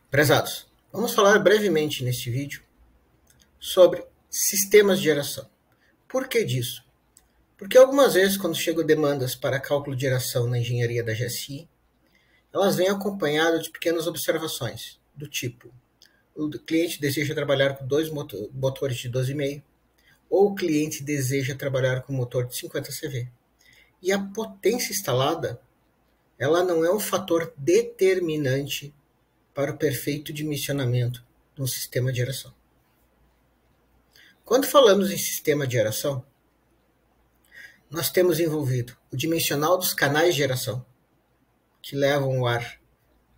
Prezados, vamos falar brevemente neste vídeo sobre sistemas de geração. Por que disso? Porque algumas vezes, quando chegam demandas para cálculo de geração na engenharia da GSI, elas vêm acompanhadas de pequenas observações, do tipo: o cliente deseja trabalhar com dois motores de 12,5, ou o cliente deseja trabalhar com motor de 50 CV. E a potência instalada, ela não é um fator determinante para o perfeito dimensionamento de um sistema de geração. Quando falamos em sistema de geração, nós temos envolvido o dimensional dos canais de geração, que levam o ar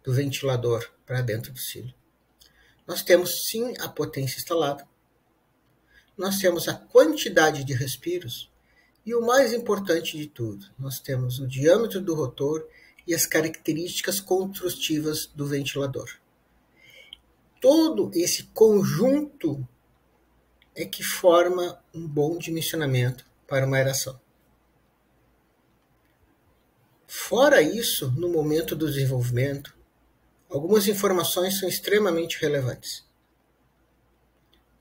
do ventilador para dentro do silo. Nós temos sim a potência instalada, nós temos a quantidade de respiros e o mais importante de tudo, nós temos o diâmetro do rotor e as características construtivas do ventilador. Todo esse conjunto é que forma um bom dimensionamento para uma aeração. Fora isso, no momento do desenvolvimento, algumas informações são extremamente relevantes.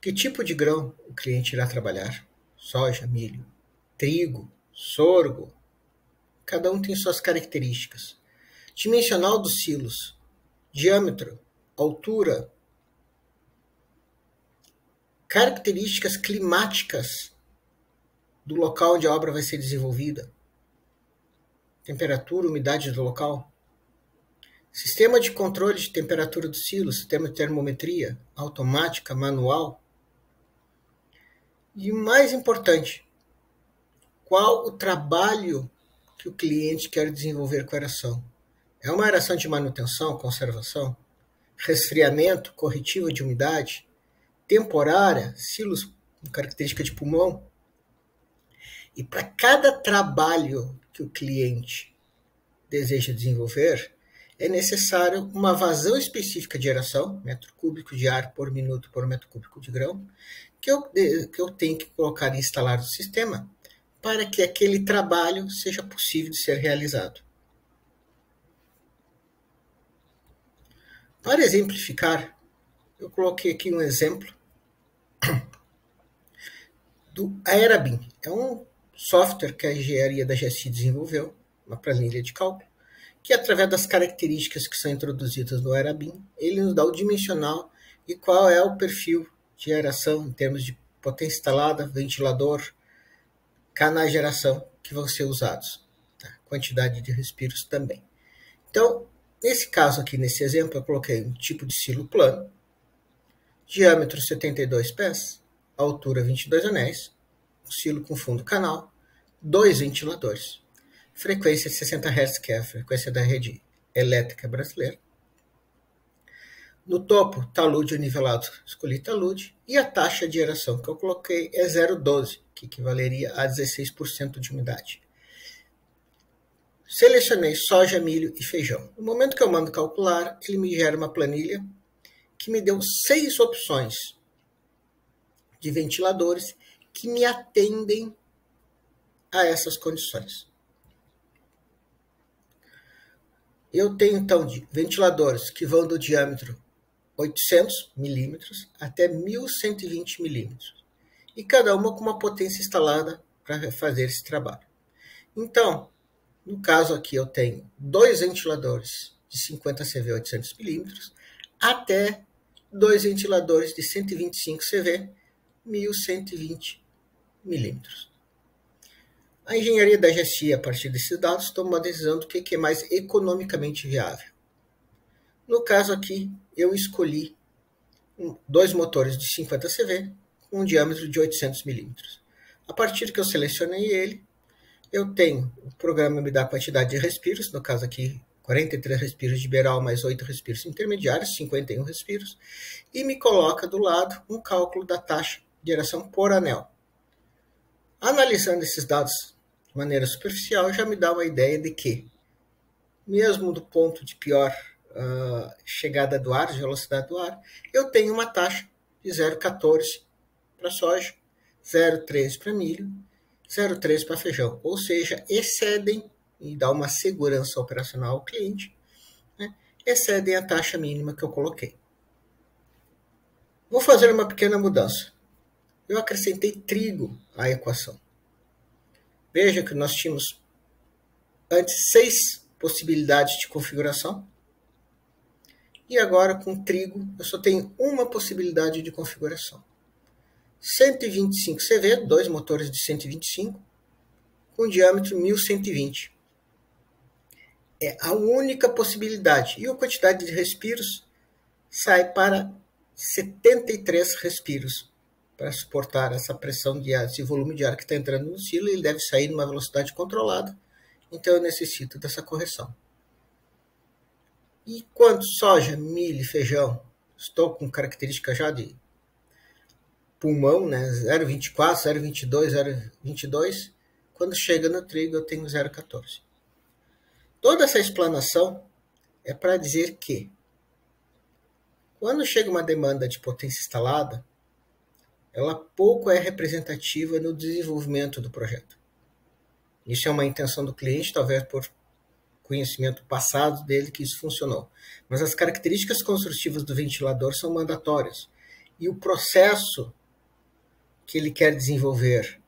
Que tipo de grão o cliente irá trabalhar? Soja, milho, trigo, sorgo. Cada um tem suas características. Dimensional dos silos, diâmetro, altura, características climáticas do local onde a obra vai ser desenvolvida, temperatura, umidade do local, sistema de controle de temperatura do silo, sistema de termometria, automática, manual. E o mais importante, qual o trabalho que o cliente quer desenvolver com a aeração? É uma aeração de manutenção, conservação, resfriamento, corretivo de umidade, temporária, silos com característica de pulmão? E para cada trabalho que o cliente deseja desenvolver, é necessário uma vazão específica de geração, metro cúbico de ar por minuto por metro cúbico de grão, que eu tenho que colocar e instalar no sistema para que aquele trabalho seja possível de ser realizado. Para exemplificar, eu coloquei aqui um exemplo do Aerabin. É um software que a engenharia da GSI desenvolveu, uma planilha de cálculo, que através das características que são introduzidas no Aerabin, ele nos dá o dimensional e qual é o perfil de aeração em termos de potência instalada, ventilador, canais de geração que vão ser usados, tá? Quantidade de respiros também. Então, nesse caso aqui, nesse exemplo, eu coloquei um tipo de silo plano, diâmetro 72 pés, altura 22 anéis, um silo com fundo canal, 2 ventiladores, frequência de 60 Hz, que é a frequência da rede elétrica brasileira. No topo, talude nivelado, escolhi talude, e a taxa de geração que eu coloquei é 0,12, que equivaleria a 16% de umidade. Selecionei soja, milho e feijão. No momento que eu mando calcular, ele me gera uma planilha que me deu 6 opções de ventiladores que me atendem a essas condições. Eu tenho, então, ventiladores que vão do diâmetro 800 milímetros até 1120 milímetros. E cada uma com uma potência instalada para fazer esse trabalho. Então, no caso aqui, eu tenho 2 ventiladores de 50 CV 800 milímetros até 2 ventiladores de 125 CV 1120 milímetros. A engenharia da GSI, a partir desses dados, toma uma decisão do que é mais economicamente viável. No caso aqui, eu escolhi 2 motores de 50 CV com um diâmetro de 800 milímetros. A partir que eu selecionei ele, eu tenho, o programa me dá a quantidade de respiros, no caso aqui 43 respiros de beiral mais 8 respiros intermediários, 51 respiros, e me coloca do lado um cálculo da taxa de geração por anel. Analisando esses dados de maneira superficial, já me dá uma ideia de que, mesmo do ponto de pior chegada do ar, de velocidade do ar, eu tenho uma taxa de 0,14 para soja, 0,13 para milho, 0,3 para feijão, ou seja, excedem e dá uma segurança operacional ao cliente, né, excedem a taxa mínima que eu coloquei. Vou fazer uma pequena mudança. Eu acrescentei trigo à equação. Veja que nós tínhamos antes 6 possibilidades de configuração. E agora, com trigo, eu só tenho uma possibilidade de configuração. 125 CV, 2 motores de 125, com diâmetro 1120. É a única possibilidade. E a quantidade de respiros sai para 73 respiros para suportar essa pressão de ar, esse volume de ar que está entrando no silo. Ele deve sair numa velocidade controlada, então eu necessito dessa correção. E quanto soja, milho e feijão, estou com característica já de pulmão, né? 0,24, 0,22, 0,22. Quando chega no trigo, eu tenho 0,14. Toda essa explanação é para dizer que, quando chega uma demanda de potência instalada, ela pouco é representativa no desenvolvimento do projeto. Isso é uma intenção do cliente, talvez por conhecimento passado dele que isso funcionou. Mas as características construtivas do ventilador são mandatórias. E o processo que ele quer desenvolver,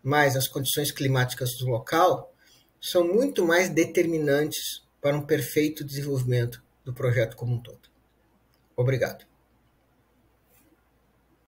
mais as condições climáticas do local, são muito mais determinantes para um perfeito desenvolvimento do projeto como um todo. Obrigado.